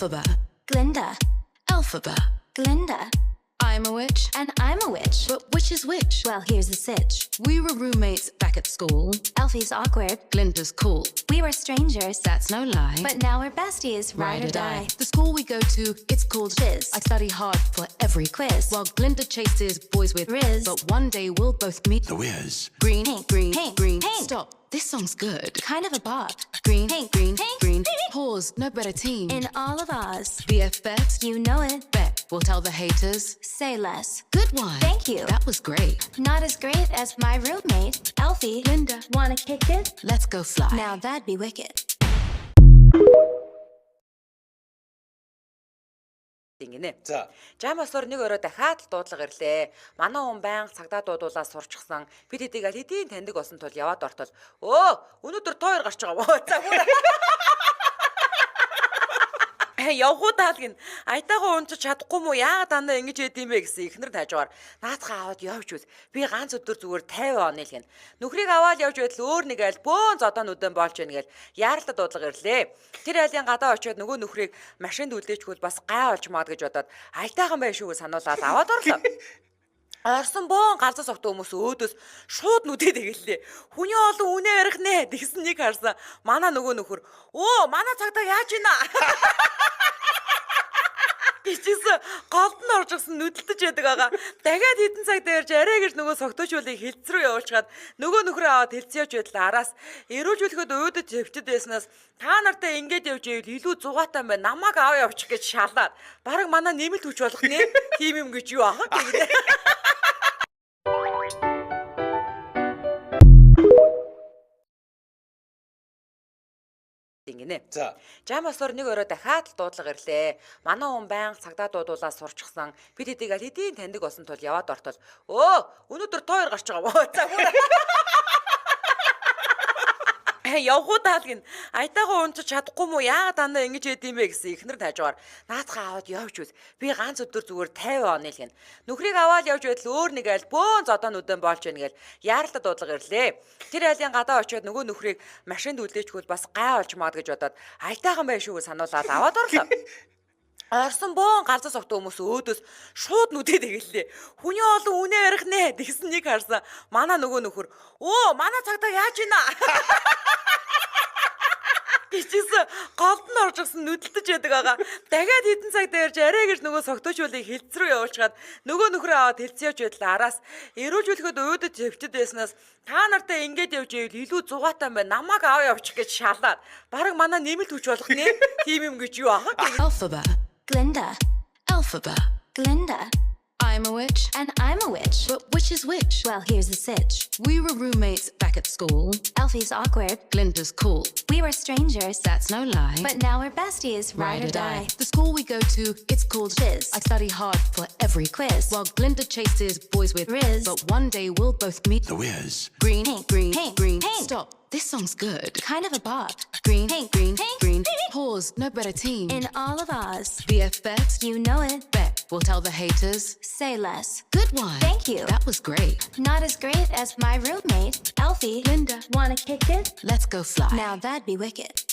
Alphaba, Glinda, Alphaba. Glinda. I'm a witch. And I'm a witch. But which is which? Well, here's the sitch. We were roommates back at school. Elfie's awkward. Glinda's cool. We were strangers. That's no lie. But now we're besties, ride or die. The school we go to, it's called Shiz. I study hard for every Quiz. while Glinda chases boys with Riz. But one day we'll both meet The Wiz. Green, Pink, green, pink, green. pink. Stop. This song's good. Kind of a bop. Green, Pink, green, pink, green. pink. Pause. No better team. In all of Oz. BFFs. You know it. Bet. We'll tell the haters. Say less. Good one. Thank you. That was great. Not as great as my roommate, Elfie. Glinda. Wanna kick it? Let's go fly. Now that'd be wicked. Ингэнэ. За. Жам осоор нэг өрөө дахиад л дуудлага ирлээ. Манай хүн байнга цагдаа дуудуулаад сурчсан. Бид хэдийг аль хэдийн таньдаг болсон тул яваад ортол. Өө, өнөөдөр тоо 2 гарч байгаа. За бүр. Явгуу даалгин. Аятайгаа унцаж чадахгүй мó яагаад дандаа ингэж яд юм бэ гэсэн ихнэр тажгаар. Наадхаа аваад явж үз. Би ганц өдөр зүгээр 50 он л гин. Нүхрийг аваад явж байтал өөр нэг айл бөөн зодоо нүдэн болж гэнэ гэл яаралтай дуудлага ирлээ. Тэр айлын гадаа очиод нөгөө нүхрийг машинд үлдээчгүүл бас гай олж маад гэж бодоод аятайхан байх шүү гэж сануулаад аваад орлоо. Орсон боон галзуу согт хүмүүс өөдөөс шууд нүдээ тэгэллээ. Хүний олон үнэ ярих нэ гэсэн нэг харсан. Манай нөгөө нөхөр "Оо, манай цагдаа яаж ийна?" Гिचсэн голд нь орж ирсэн нүдэлдэж яадаг байгаа. Дахиад хэдэн цаг дээрж арай гэж нөгөө согтуучуулыг хилцс рүү явуулчихад нөгөө нөхрөө аваад хилцээвч байтал араас эрүүлжүүлэхэд өөдөд төвчдөд байснаас та нартай ингэж явж ивэл илүү зугаатай байна. Намааг ав явчих гэж шалаад. Бараг манай нэмэлт хүч болох нэ. Тим юм гэж юу аах гэдэг. Ингэнэ. За. Жам осоор нэг өрөө дахиад л дуудлага ирлээ. Манай хүн байнга цагдаа дуудуулаад сурчсан. Бид хэдийг аль хэдийн таньдаг болсон тул яваад ортол. Өө, өнөөдөр тоо 2 гарч байгаа. За бүр. Явгуу даалгин. Аятайгаа унцаж чадахгүй мó яагаад дандаа ингэж яд юм бэ гэсэн ихнэр тажгаар. Наадхаа аваад явж үз. Би ганц өдөр зүгээр 50 он л гин. Нүхрийг аваад явж байтал өөр нэг айл бөөн зодоо нүдэн болж гэнэ гэл яаралтай дуудлага ирлээ. Тэр айлын гадаа очиод нөгөө нүхрийг машинд үлдээчгүүл бас гай олж маад гэж бодоод аятайхан байх шүү гэж сануулаад аваад орлоо. Орсон боон галзуу согт хүмүүс өөдөөс шууд нүдээ тэгэллээ. Хүний олон үнэ ярих нэ гэсэн нэг харсан. Манай нөгөө нөхөр "Оо, манай цагдаа яаж ийна?" Гिचсэн голд нь орж ирсэн нүдэлдэж яадаг байгаа. Дахиад хэдэн цаг дээрж арай гэж нөгөө согтуучуулыг хилцс рүү явуулчихад нөгөө нөхрөө аваад хилцээвч байтал араас эрүүлжүүлэхэд өөдөд төвчдөд байснаас та нартай ингэж явж ивэл илүү зугаатай байна. Намааг ав явчих гэж шалаад. Бараг манай нэмэлт хүч болох нэ. Тим юм гэж юу аах гэдэг. Alphaba, Glinda, Alphaba. Glinda. I'm a witch. And I'm a witch. But which is which? Well, here's the sitch. We were roommates back at school. Elfie's awkward. Glinda's cool. We were strangers. That's no lie. But now we're besties, ride or die. The school we go to, it's called Shiz. I study hard for every Quiz. while Glinda chases boys with Riz. But one day we'll both meet The Wiz. Green, Pink, green, pink, green. pink. Stop. This song's good. Kind of a bop. Green, Pink, green, pink, green. pink. Pause. No better team. In all of Oz. BFFs. You know it. Bet. We'll tell the haters. Say less. Good one. Thank you. That was great. Not as great as my roommate, Elfie. Glinda. Wanna kick it? Let's go fly. Now that'd be wicked.